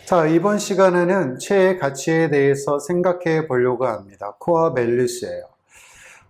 자, 이번 시간에는 최의 가치에 대해서 생각해 보려고 합니다. 코어 밸류스예요.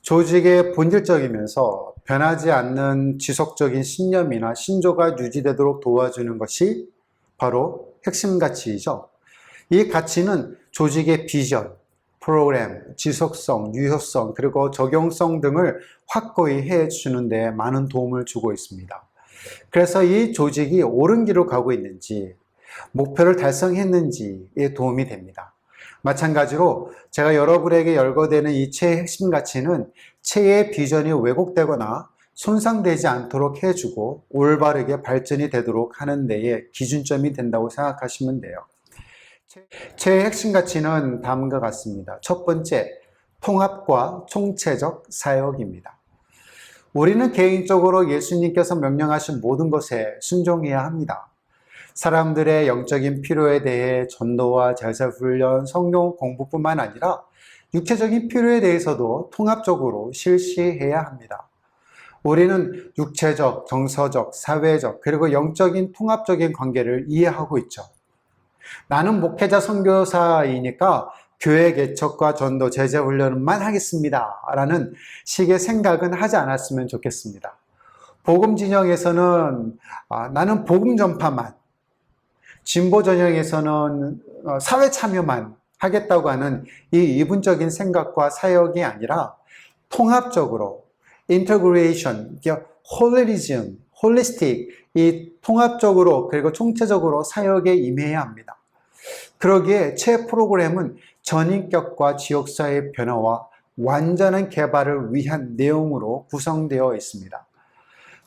조직의 본질적이면서 변하지 않는 지속적인 신념이나 신조가 유지되도록 도와주는 것이 바로 핵심 가치이죠. 이 가치는 조직의 비전, 프로그램, 지속성, 유효성, 그리고 적용성 등을 확고히 해주는 데 많은 도움을 주고 있습니다. 그래서 이 조직이 옳은 길로 가고 있는지, 목표를 달성했는지에 도움이 됩니다. 마찬가지로 제가 여러분에게 열거되는 이 체의 핵심 가치는 체의 비전이 왜곡되거나 손상되지 않도록 해주고 올바르게 발전이 되도록 하는 데에 기준점이 된다고 생각하시면 돼요. 체의 핵심 가치는 다음과 같습니다. 첫 번째, 통합과 총체적 사역입니다. 우리는 개인적으로 예수님께서 명령하신 모든 것에 순종해야 합니다. 사람들의 영적인 필요에 대해 전도와 자살훈련, 성경 공부뿐만 아니라 육체적인 필요에 대해서도 통합적으로 실시해야 합니다. 우리는 육체적, 정서적, 사회적, 그리고 영적인 통합적인 관계를 이해하고 있죠. 나는 목회자 선교사이니까 교회 개척과 전도, 제자훈련만 하겠습니다 라는 식의 생각은 하지 않았으면 좋겠습니다. 복음 진영에서는 나는 복음 전파만, 진보 전형에서는 사회 참여만 하겠다고 하는 이 이분적인 생각과 사역이 아니라 통합적으로 인터그레이션, 홀리즘, 홀리스틱, 이 통합적으로 그리고 총체적으로 사역에 임해야 합니다. 그러기에 체 프로그램은 전인격과 지역사회의 변화와 완전한 개발을 위한 내용으로 구성되어 있습니다.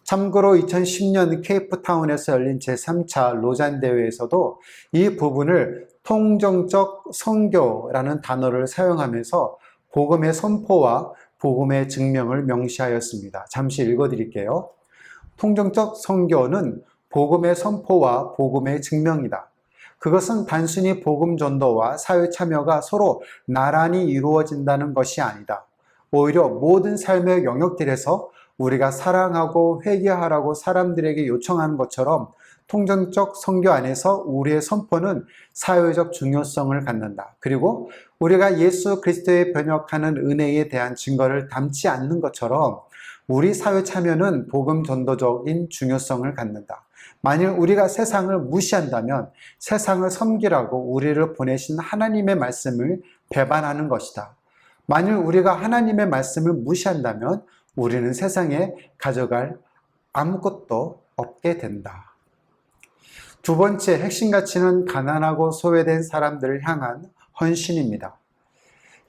참고로 2010년 케이프타운에서 열린 제3차 로잔 대회에서도 이 부분을 통정적 선교라는 단어를 사용하면서 복음의 선포와 복음의 증명을 명시하였습니다. 잠시 읽어드릴게요. 통정적 선교는 복음의 선포와 복음의 증명이다. 그것은 단순히 복음 전도와 사회 참여가 서로 나란히 이루어진다는 것이 아니다. 오히려 모든 삶의 영역들에서 우리가 사랑하고 회개하라고 사람들에게 요청하는 것처럼 통정적 선교 안에서 우리의 선포는 사회적 중요성을 갖는다. 그리고 우리가 예수 그리스도에 변혁하는 은혜에 대한 증거를 담지 않는 것처럼 우리 사회 참여는 복음 전도적인 중요성을 갖는다. 만일 우리가 세상을 무시한다면 세상을 섬기라고 우리를 보내신 하나님의 말씀을 배반하는 것이다. 만일 우리가 하나님의 말씀을 무시한다면 우리는 세상에 가져갈 아무것도 없게 된다. 두 번째 핵심 가치는 가난하고 소외된 사람들을 향한 헌신입니다.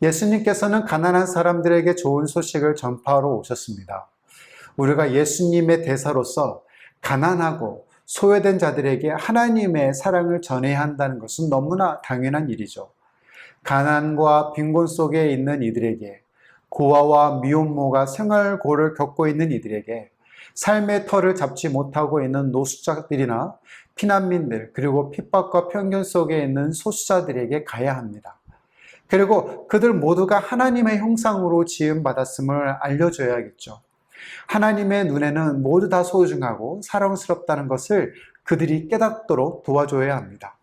예수님께서는 가난한 사람들에게 좋은 소식을 전파하러 오셨습니다. 우리가 예수님의 대사로서 가난하고 소외된 자들에게 하나님의 사랑을 전해야 한다는 것은 너무나 당연한 일이죠. 가난과 빈곤 속에 있는 이들에게, 고아와 미혼모가 생활고를 겪고 있는 이들에게, 삶의 터를 잡지 못하고 있는 노숙자들이나 피난민들, 그리고 핍박과 편견 속에 있는 소수자들에게 가야 합니다. 그리고 그들 모두가 하나님의 형상으로 지음받았음을 알려줘야겠죠. 하나님의 눈에는 모두 다 소중하고 사랑스럽다는 것을 그들이 깨닫도록 도와줘야 합니다.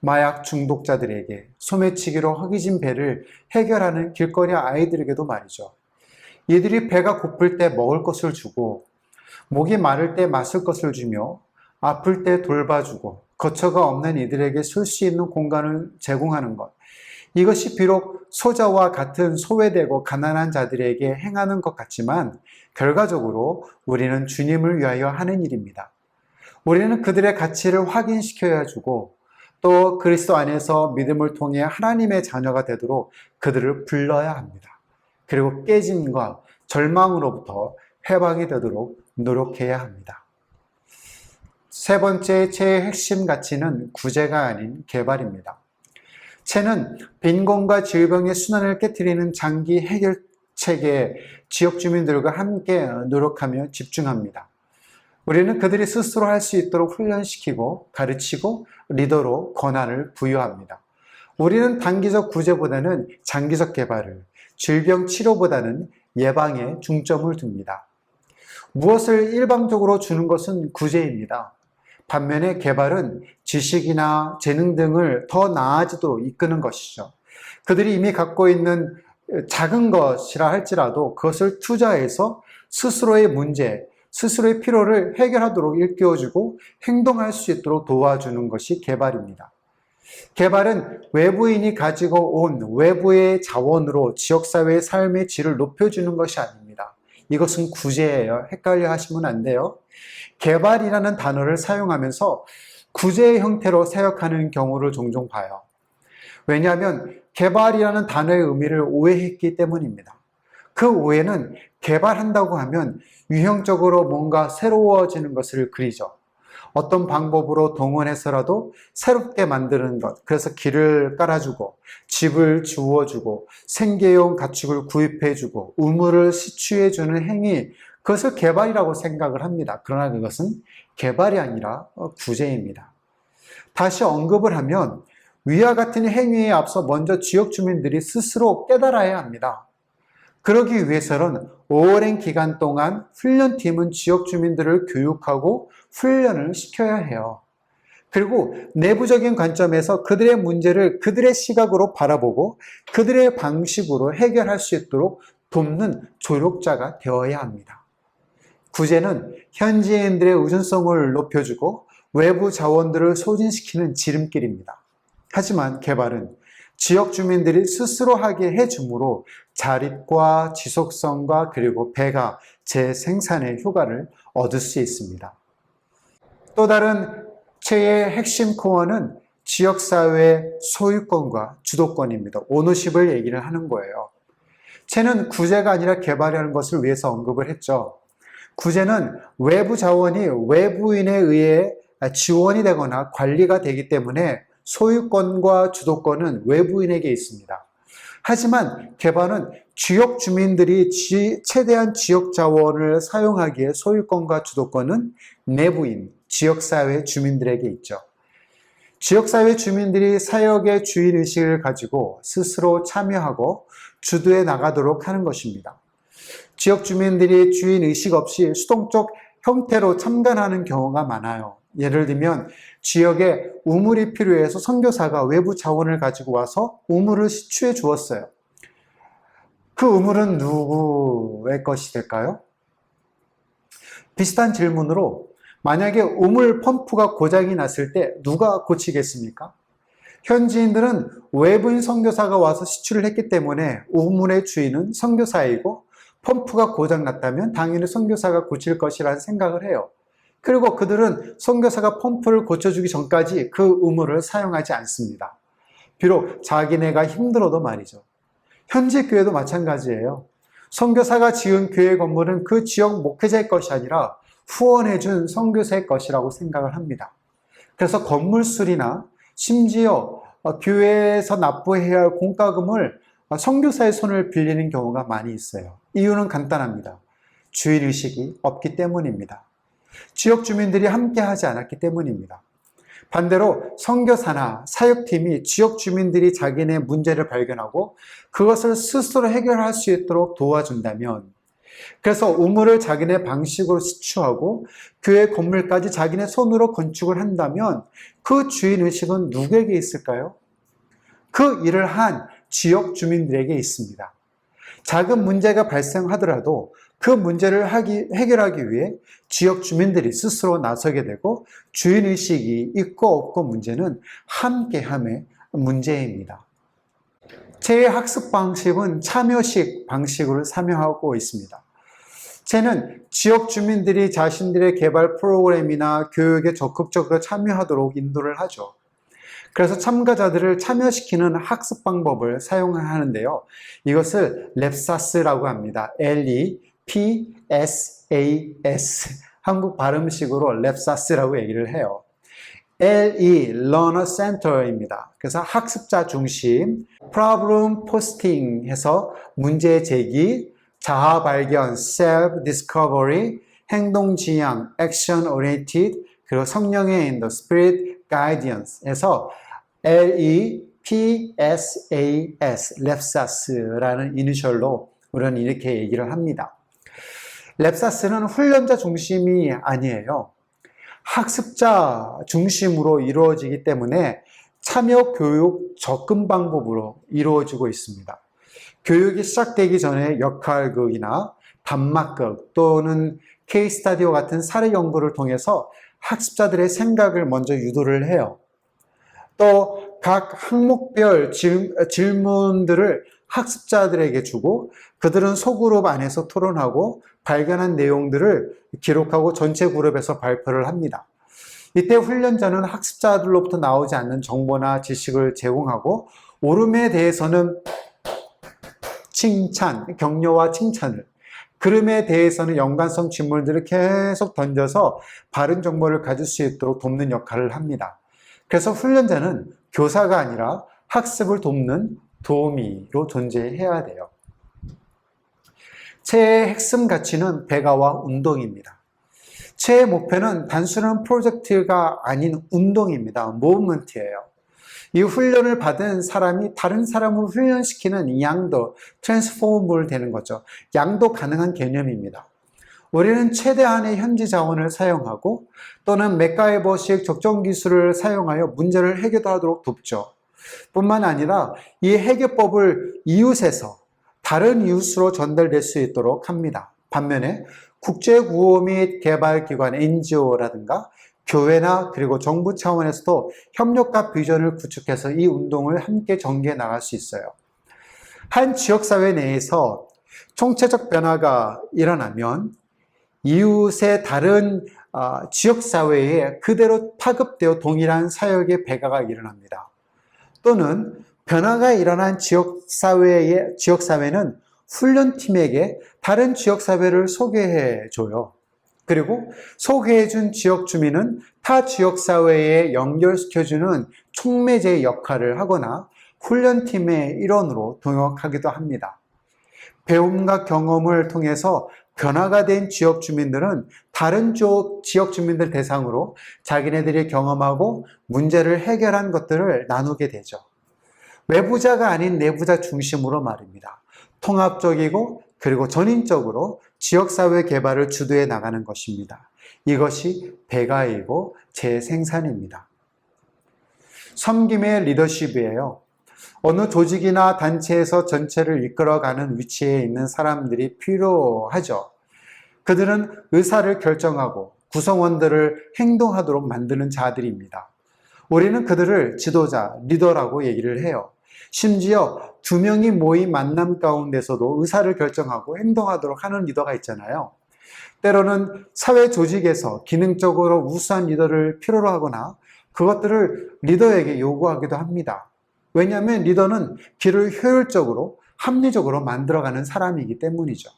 마약 중독자들에게, 소매치기로 허기진 배를 해결하는 길거리 아이들에게도 말이죠. 이들이 배가 고플 때 먹을 것을 주고, 목이 마를 때 마실 것을 주며, 아플 때 돌봐주고, 거처가 없는 이들에게 쉴 수 있는 공간을 제공하는 것. 이것이 비록 소자와 같은 소외되고 가난한 자들에게 행하는 것 같지만 결과적으로 우리는 주님을 위하여 하는 일입니다. 우리는 그들의 가치를 확인시켜야 주고 또 그리스도 안에서 믿음을 통해 하나님의 자녀가 되도록 그들을 불러야 합니다. 그리고 깨짐과 절망으로부터 해방이 되도록 노력해야 합니다. 세 번째 체의 핵심 가치는 구제가 아닌 개발입니다. 체는 빈곤과 질병의 순환을 깨트리는 장기 해결책에 지역 주민들과 함께 노력하며 집중합니다. 우리는 그들이 스스로 할 수 있도록 훈련시키고 가르치고 리더로 권한을 부여합니다. 우리는 단기적 구제보다는 장기적 개발을, 질병 치료보다는 예방에 중점을 둡니다. 무엇을 일방적으로 주는 것은 구제입니다. 반면에 개발은 지식이나 재능 등을 더 나아지도록 이끄는 것이죠. 그들이 이미 갖고 있는 작은 것이라 할지라도 그것을 투자해서 스스로의 문제, 스스로의 필요를 해결하도록 일깨워주고 행동할 수 있도록 도와주는 것이 개발입니다. 개발은 외부인이 가지고 온 외부의 자원으로 지역사회의 삶의 질을 높여주는 것이 아닙니다. 이것은 구제예요. 헷갈려 하시면 안 돼요. 개발이라는 단어를 사용하면서 구제의 형태로 사역하는 경우를 종종 봐요. 왜냐하면 개발이라는 단어의 의미를 오해했기 때문입니다. 그 오해는 개발한다고 하면 유형적으로 뭔가 새로워지는 것을 그리죠. 어떤 방법으로 동원해서라도 새롭게 만드는 것, 그래서 길을 깔아주고 집을 주워주고 생계용 가축을 구입해주고 우물을 시추해주는 행위, 그것을 개발이라고 생각을 합니다. 그러나 그것은 개발이 아니라 구제입니다. 다시 언급을 하면 위와 같은 행위에 앞서 먼저 지역 주민들이 스스로 깨달아야 합니다. 그러기 위해서는 오랜 기간 동안 훈련팀은 지역 주민들을 교육하고 훈련을 시켜야 해요. 그리고 내부적인 관점에서 그들의 문제를 그들의 시각으로 바라보고 그들의 방식으로 해결할 수 있도록 돕는 조력자가 되어야 합니다. 구제는 현지인들의 의존성을 높여주고 외부 자원들을 소진시키는 지름길입니다. 하지만 개발은 지역 주민들이 스스로 하게 해주므로 자립과 지속성과 그리고 배가 재생산의 효과를 얻을 수 있습니다. 또 다른 채의 핵심 코어는 지역사회의 소유권과 주도권입니다. 오너십을 얘기를 하는 거예요. 채는 구제가 아니라 개발하는 것을 위해서 언급을 했죠. 구제는 외부 자원이 외부인에 의해 지원이 되거나 관리가 되기 때문에 소유권과 주도권은 외부인에게 있습니다. 하지만 개발은 지역 주민들이 최대한 지역 자원을 사용하기에 소유권과 주도권은 내부인, 지역사회 주민들에게 있죠. 지역사회 주민들이 사역의 주인의식을 가지고 스스로 참여하고 주도해 나가도록 하는 것입니다. 지역 주민들이 주인의식 없이 수동적 형태로 참관하는 경우가 많아요. 예를 들면 지역에 우물이 필요해서 선교사가 외부 자원을 가지고 와서 우물을 시추해 주었어요. 그 우물은 누구의 것이 될까요? 비슷한 질문으로 만약에 우물 펌프가 고장이 났을 때 누가 고치겠습니까? 현지인들은 외부인 선교사가 와서 시추를 했기 때문에 우물의 주인은 선교사이고 펌프가 고장 났다면 당연히 선교사가 고칠 것이라는 생각을 해요. 그리고 그들은 선교사가 펌프를 고쳐주기 전까지 그 우물을 사용하지 않습니다. 비록 자기네가 힘들어도 말이죠. 현지 교회도 마찬가지예요. 선교사가 지은 교회 건물은 그 지역 목회자의 것이 아니라 후원해준 선교사의 것이라고 생각을 합니다. 그래서 건물 수리나 심지어 교회에서 납부해야 할 공과금을 선교사의 손을 빌리는 경우가 많이 있어요. 이유는 간단합니다. 주인의식이 없기 때문입니다. 지역 주민들이 함께 하지 않았기 때문입니다. 반대로 선교사나 사역팀이 지역 주민들이 자기네 문제를 발견하고 그것을 스스로 해결할 수 있도록 도와준다면, 그래서 우물을 자기네 방식으로 시추하고 교회 건물까지 자기네 손으로 건축을 한다면 그 주인의식은 누구에게 있을까요? 그 일을 한 지역 주민들에게 있습니다. 작은 문제가 발생하더라도 그 문제를 해결하기 위해 지역 주민들이 스스로 나서게 되고 주인의식이 있고 없고 문제는 함께함의 문제입니다. 제 학습 방식은 참여식 방식으로 참여하고 있습니다. 쟤는 지역 주민들이 자신들의 개발 프로그램이나 교육에 적극적으로 참여하도록 인도를 하죠. 그래서 참가자들을 참여시키는 학습 방법을 사용하는데요. 이것을 랩사스라고 합니다. LEPSAS. 한국 발음식으로 랩사스라고 얘기를 해요. LE, Learner Center입니다. 그래서 학습자 중심, Problem Posting 해서 문제 제기, 자아 발견, Self Discovery, 행동 지향, Action Oriented, 그리고 성령의 인도, Spirit Guidance 해서 LEPSAS, 랩사스라는 이니셜로 우리는 이렇게 얘기를 합니다. 랩사스는 훈련자 중심이 아니에요. 학습자 중심으로 이루어지기 때문에 참여 교육 접근 방법으로 이루어지고 있습니다. 교육이 시작되기 전에 역할극이나 단막극 또는 케이스 스터디와 같은 사례 연구를 통해서 학습자들의 생각을 먼저 유도를 해요. 또 각 항목별 질문들을 학습자들에게 주고 그들은 소그룹 안에서 토론하고 발견한 내용들을 기록하고 전체 그룹에서 발표를 합니다. 이때 훈련자는 학습자들로부터 나오지 않는 정보나 지식을 제공하고 옳음에 대해서는 칭찬, 격려와 칭찬을, 그름에 대해서는 연관성 질문들을 계속 던져서 바른 정보를 가질 수 있도록 돕는 역할을 합니다. 그래서 훈련자는 교사가 아니라 학습을 돕는 도우미로 존재해야 돼요. 체의 핵심 가치는 배가와 운동입니다. 체의 목표는 단순한 프로젝트가 아닌 운동입니다. 무브먼트예요. 이 훈련을 받은 사람이 다른 사람을 훈련시키는 양도, 트랜스포머블 되는 거죠. 양도 가능한 개념입니다. 우리는 최대한의 현지 자원을 사용하고 또는 맥가이버식 적정 기술을 사용하여 문제를 해결하도록 돕죠. 뿐만 아니라 이 해결법을 이웃에서 다른 이웃으로 전달될 수 있도록 합니다. 반면에 국제구호 및 개발기관 NGO라든가 교회나 그리고 정부 차원에서도 협력과 비전을 구축해서 이 운동을 함께 전개해 나갈 수 있어요. 한 지역사회 내에서 총체적 변화가 일어나면 이웃의 다른 지역사회에 그대로 파급되어 동일한 사역의 배가가 일어납니다. 또는 변화가 일어난 지역사회는 훈련팀에게 다른 지역사회를 소개해줘요. 그리고 소개해준 지역 주민은 타 지역사회에 연결시켜주는 촉매제의 역할을 하거나 훈련팀의 일원으로 동역하기도 합니다. 배움과 경험을 통해서 변화가 된 지역 주민들은 다른 지역 주민들 대상으로 자기네들이 경험하고 문제를 해결한 것들을 나누게 되죠. 외부자가 아닌 내부자 중심으로 말입니다. 통합적이고 그리고 전인적으로 지역사회 개발을 주도해 나가는 것입니다. 이것이 배가이고 재생산입니다. 섬김의 리더십이에요. 어느 조직이나 단체에서 전체를 이끌어가는 위치에 있는 사람들이 필요하죠. 그들은 의사를 결정하고 구성원들을 행동하도록 만드는 자들입니다. 우리는 그들을 지도자, 리더라고 얘기를 해요. 심지어 두 명이 모인 만남 가운데서도 의사를 결정하고 행동하도록 하는 리더가 있잖아요. 때로는 사회 조직에서 기능적으로 우수한 리더를 필요로 하거나 그것들을 리더에게 요구하기도 합니다. 왜냐하면 리더는 길을 효율적으로 합리적으로 만들어가는 사람이기 때문이죠.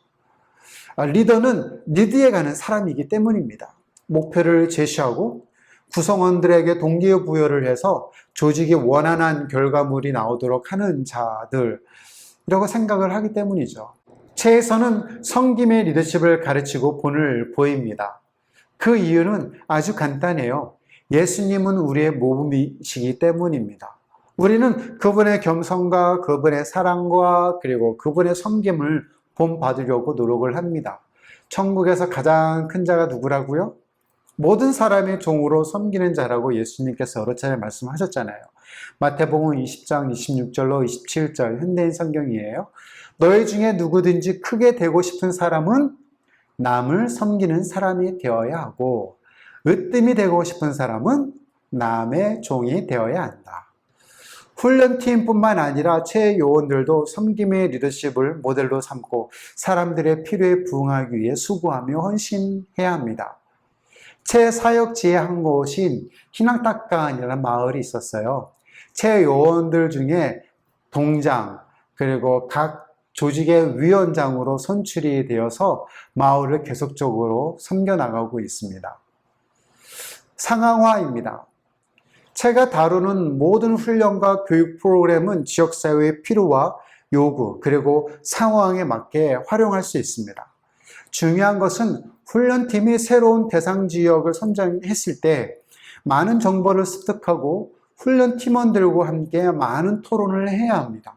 리더는 리드해가는 사람이기 때문입니다. 목표를 제시하고 구성원들에게 동기부여를 해서 조직이 원활한 결과물이 나오도록 하는 자들이라고 생각을 하기 때문이죠. 체에서는 섬김의 리더십을 가르치고 본을 보입니다. 그 이유는 아주 간단해요. 예수님은 우리의 모범이시기 때문입니다. 우리는 그분의 겸손과 그분의 사랑과 그리고 그분의 섬김을 본받으려고 노력을 합니다. 천국에서 가장 큰 자가 누구라고요? 모든 사람의 종으로 섬기는 자라고 예수님께서 여러 차례 말씀하셨잖아요. 마태복음 20장 26절로 27절 현대인 성경이에요. 너희 중에 누구든지 크게 되고 싶은 사람은 남을 섬기는 사람이 되어야 하고 으뜸이 되고 싶은 사람은 남의 종이 되어야 한다. 훈련팀뿐만 아니라 체요원들도 섬김의 리더십을 모델로 삼고 사람들의 필요에 부응하기 위해 수고하며 헌신해야 합니다. 체사역지의 한 곳인 희낙딱간이라는 마을이 있었어요. 체요원들 중에 동장 그리고 각 조직의 위원장으로 선출이 되어서 마을을 계속적으로 섬겨나가고 있습니다. 상황화입니다. 체가 다루는 모든 훈련과 교육 프로그램은 지역사회의 필요와 요구 그리고 상황에 맞게 활용할 수 있습니다. 중요한 것은 훈련팀이 새로운 대상 지역을 선정했을 때 많은 정보를 습득하고 훈련 팀원들과 함께 많은 토론을 해야 합니다.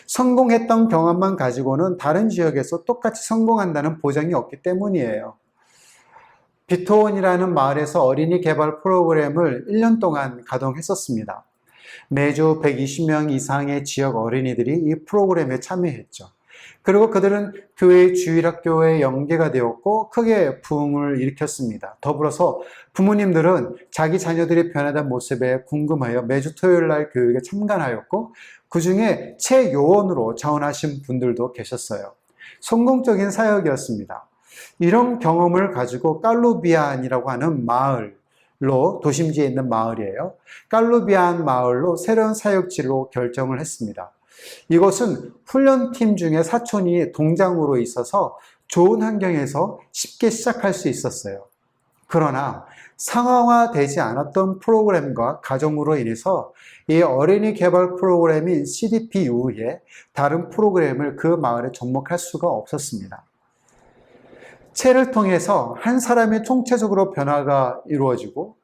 성공했던 경험만 가지고는 다른 지역에서 똑같이 성공한다는 보장이 없기 때문이에요. 비토원이라는 마을에서 어린이 개발 프로그램을 1년 동안 가동했었습니다. 매주 120명 이상의 지역 어린이들이 이 프로그램에 참여했죠. 그리고 그들은 교회의 주일학교에 연계가 되었고 크게 부흥을 일으켰습니다. 더불어서 부모님들은 자기 자녀들이 변화된 모습에 궁금하여 매주 토요일 날 교육에 참관하였고 그 중에 최요원으로 자원하신 분들도 계셨어요. 성공적인 사역이었습니다. 이런 경험을 가지고 깔루비안이라고 하는 마을로, 도심지에 있는 마을이에요. 깔루비안 마을로 새로운 사역지로 결정을 했습니다. 이것은 훈련팀 중에 사촌이 동장으로 있어서 좋은 환경에서 쉽게 시작할 수 있었어요. 그러나 상황화되지 않았던 프로그램과 가정으로 인해서 이 어린이 개발 프로그램인 CDP 이후에 다른 프로그램을 그 마을에 접목할 수가 없었습니다. 체를 통해서 한 사람의 총체적으로 변화가 이루어지고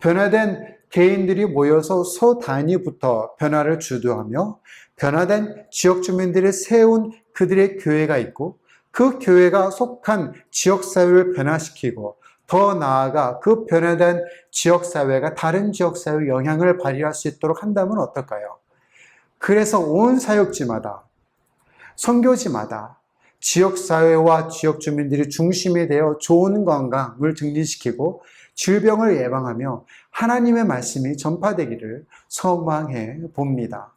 변화된 개인들이 모여서 소 단위부터 변화를 주도하며 변화된 지역 주민들이 세운 그들의 교회가 있고 그 교회가 속한 지역사회를 변화시키고 더 나아가 그 변화된 지역사회가 다른 지역사회에 영향을 발휘할 수 있도록 한다면 어떨까요? 그래서 온 사역지마다, 선교지마다 지역사회와 지역 주민들이 중심이 되어 좋은 건강을 증진시키고 질병을 예방하며 하나님의 말씀이 전파되기를 소망해 봅니다.